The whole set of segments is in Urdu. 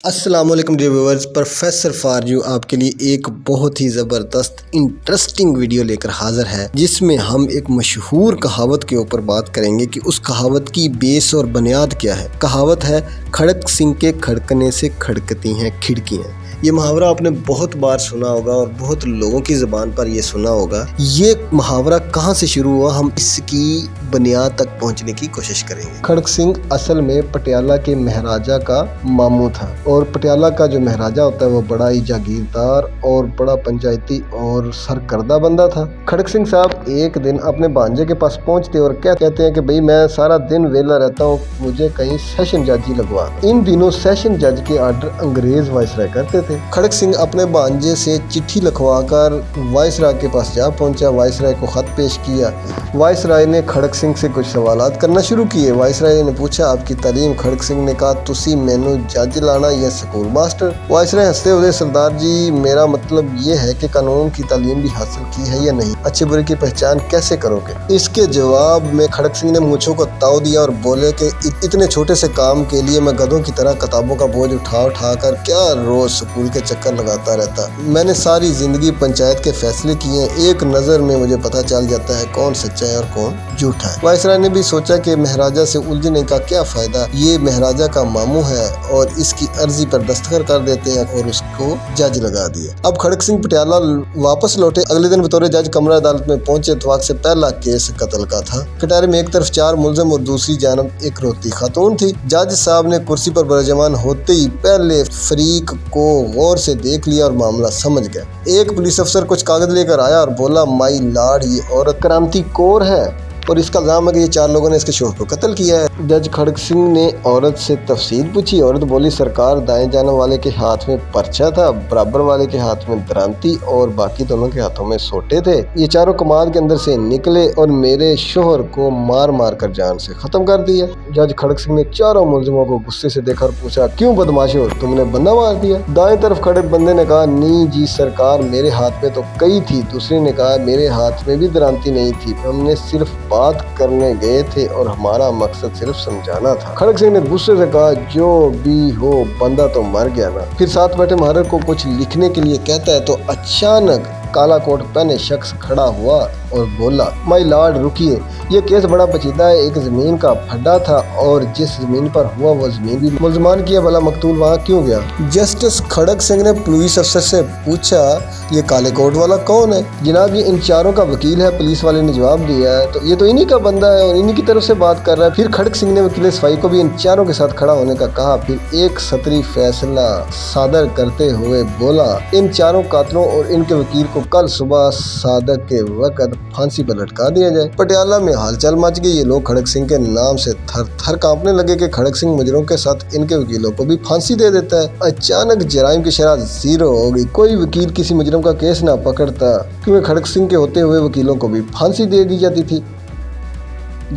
السلام علیکم dear viewers, professor for you آپ کے لیے ایک بہت ہی زبردست انٹرسٹنگ ویڈیو لے کر حاضر ہے، جس میں ہم ایک مشہور کہاوت کے اوپر بات کریں گے کہ اس کہاوت کی بیس اور بنیاد کیا ہے۔ کہاوت ہے کھڑک سنگھ کے کھڑکنے سے کھڑکتی ہیں کھڑکیاں۔ یہ محاورہ آپ نے بہت بار سنا ہوگا اور بہت لوگوں کی زبان پر یہ سنا ہوگا۔ یہ محاورہ کہاں سے شروع ہوا، ہم اس کی بنیاد تک پہنچنے کی کوشش کریں گے۔ کھڑک سنگھ اصل میں پٹیالہ کے مہاراجہ کا ماموں تھا، اور پٹیالہ کا جو مہاراجہ ہوتا ہے وہ بڑا ہی جاگیردار اور بڑا پنچایتی اور سرکردہ بندہ تھا۔ کھڑک سنگھ صاحب ایک دن اپنے بھانجے کے پاس پہنچتے اور کہتے ہیں کہ بھئی میں سارا دن ویلا رہتا ہوں، مجھے کہیں سیشن جج ہی لگوا۔ ان دنوں سیشن جج کے آرڈر انگریز وائسرائے کرتے تھے۔ کھڑک سنگھ اپنے بھانجے سے چٹھی لکھوا کر وائسرائے کے پاس جا پہنچا، وائسرائے کو خط پیش کیا۔ وائسرائے نے کھڑک سنگھ سے کچھ سوالات کرنا شروع کیے۔ وائسرائے نے پوچھا آپ کی تعلیم؟ کھڑک سنگھ نے کہا تسی مینوں جج لانا یا سکول ماسٹر؟ وائسرائے ہنستے ہوئے سردار جی میرا مطلب یہ ہے کہ قانون کی تعلیم بھی حاصل کی ہے یا نہیں، اچھے برے کی پہچان کیسے کرو گے؟ اس کے جواب میں کھڑک سنگھ نے مونچھوں کو تاؤ دیا اور بولے کہ اتنے چھوٹے سے کام کے لیے میں گدھوں کی طرح کتابوں کا بوجھ اٹھا کر کیا روز سکول کے چکر لگاتا رہتا۔ میں نے ساری زندگی پنچایت کے فیصلے کیے ہیں، ایک نظر میں مجھے پتہ چل جاتا ہے کون سچا ہے اور کون جھوٹا ہے۔ وائسرائے نے بھی سوچا کہ مہاراجہ سے الجھنے کا کیا فائدہ، یہ مہاراجہ کا ماموں ہے اور اس کی عرضی پر دستخط کر دیتے ہیں، اور اس کو جج لگا دیا۔ اب کھڑک سنگھ پٹیالہ واپس لوٹے۔ اگلے دن بطور جج کمرہ عدالت میں پہنچے۔ اتفاق سے پہلا کیس قتل کا تھا۔ کٹہرے میں ایک طرف 4 ملزم اور دوسری جانب ایک روتی خاتون تھی۔ جج صاحب نے کرسی پر برجمان ہوتے ہی پہلے فریق کو غور سے دیکھ لیا اور معاملہ سمجھ گئے۔ ایک پولیس افسر کچھ کاغذ لے کر آیا اور بولا مائی لارڈ یہ عورت کرامتی کور ہے اور اس کا الزام ہے کہ یہ 4 لوگوں نے اس کے شوہر کو قتل کیا ہے۔ جج کھڑک سنگھ نے عورت سے تفصیل پوچھی۔ عورت بولی سرکار دائیں جانب والے کے ہاتھ میں پرچہ تھا، برابر والے کے ہاتھ میں درانتی اور باقی دونوں کے ہاتھوں میں سوٹے تھے۔ یہ 4 کماد کے اندر سے نکلے اور میرے شوہر کو مار کر جان سے ختم کر دیا۔ جج کھڑک سنگھ نے 4 ملزموں کو غصے سے دیکھا اور پوچھا کیوں بدماشو تم نے بندہ مار دیا؟ دائیں طرف کھڑے بندے نے کہا نہیں جی سرکار میرے ہاتھ میں تو کئی تھی۔ دوسرے نے کہا میرے ہاتھ میں بھی درانتی نہیں تھی، ہم نے صرف بات کرنے گئے تھے اور ہمارا مقصد صرف سمجھانا تھا۔ کھڑک سنگھ نے غصے سے کہا جو بھی ہو بندہ تو مر گیا نا۔ پھر ساتھ بیٹھے محرر کو کچھ لکھنے کے لیے کہتا ہے تو اچانک کالا کوٹ پہنے شخص کھڑا ہوا اور بولا مائی لارڈ رکیے، یہ کیس بڑا پیچیدہ ہے، ایک زمین کا پھڈا تھا اور جس زمین پر ہوا وہ زمین بھی ملزمان کی ہے، بھلا مقتول وہاں کیوں گیا؟ جسٹس کھڑک سنگھ نے پولیس افسر سے پوچھا یہ کالے کوٹ والا کون ہے؟ جناب یہ ان 4 کا وکیل ہے، پولیس والے نے جواب دیا ہے، تو یہ تو انہی کا بندہ ہے اور انہی کی طرف سے بات کر رہا ہے۔ پھر کھڑک سنگھ نے وکیل صفائی کو بھی ان 4 کے ساتھ کھڑا ہونے کا کہا، پھر ایک سطری فیصلہ صادر کرتے ہوئے بولا ان 4 قاتلوں اور ان کے وکیل کو کل صبح صادق کے وقت پھانسی پر لٹکا دیا جائے۔ پٹیالہ میں ہلچل مچ گئی۔ یہ لوگ کھڑک سنگھ کے نام سے تھر تھر کانپنے لگے کہ کھڑک سنگھ مجرموں کے ساتھ ان کے وکیلوں کو بھی پھانسی دے دیتا ہے۔ اچانک جرائم کی شرح 0 ہو گئی، کوئی وکیل کسی مجرم کا کیس نہ پکڑتا کیونکہ کھڑک سنگھ کے ہوتے ہوئے وکیلوں کو بھی پھانسی دے دی جاتی تھی۔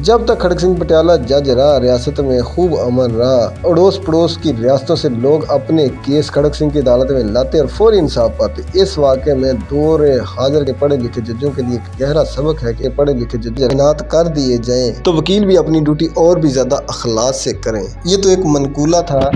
جب تک کھڑک سنگھ پٹیالہ جج رہا ریاست میں خوب امن رہا۔ اڑوس پڑوس کی ریاستوں سے لوگ اپنے کیس کھڑک سنگھ کی عدالت میں لاتے اور فوری انصاف پاتے۔ اس واقعے میں دور حاضر کے پڑھے لکھے ججوں کے لیے ایک گہرا سبق ہے کہ پڑھے لکھے جج تعینات کر دیے جائیں تو وکیل بھی اپنی ڈیوٹی اور بھی زیادہ اخلاص سے کریں۔ یہ تو ایک منقولہ تھا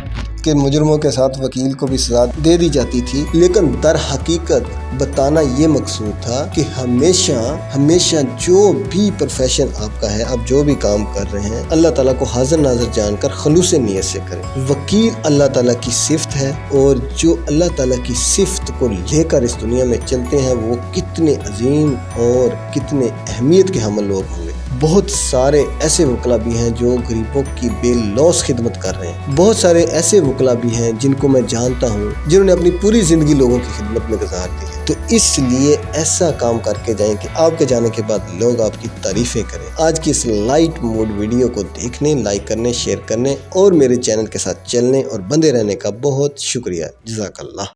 کہ مجرموں کے ساتھ وکیل کو بھی سزا دے دی جاتی تھی، لیکن در حقیقت بتانا یہ مقصود تھا کہ ہمیشہ جو بھی پروفیشن آپ کا ہے، آپ جو بھی کام کر رہے ہیں، اللہ تعالیٰ کو حاضر ناظر جان کر خلوص نیت سے کریں۔ وکیل اللہ تعالیٰ کی صفت ہے، اور جو اللہ تعالیٰ کی صفت کو لے کر اس دنیا میں چلتے ہیں وہ کتنے عظیم اور کتنے اہمیت کے حامل لوگ ہوں گے۔ بہت سارے ایسے وکلا بھی ہیں جو غریبوں کی بے لوث خدمت کر رہے ہیں۔ بہت سارے ایسے وکلا بھی ہیں جن کو میں جانتا ہوں جنہوں نے اپنی پوری زندگی لوگوں کی خدمت میں گزار دی ہے۔ تو اس لیے ایسا کام کر کے جائیں کہ آپ کے جانے کے بعد لوگ آپ کی تعریفیں کریں۔ آج کی اس لائٹ موڈ ویڈیو کو دیکھنے، لائک کرنے، شیئر کرنے اور میرے چینل کے ساتھ چلنے اور بندے رہنے کا بہت شکریہ۔ جزاک اللہ۔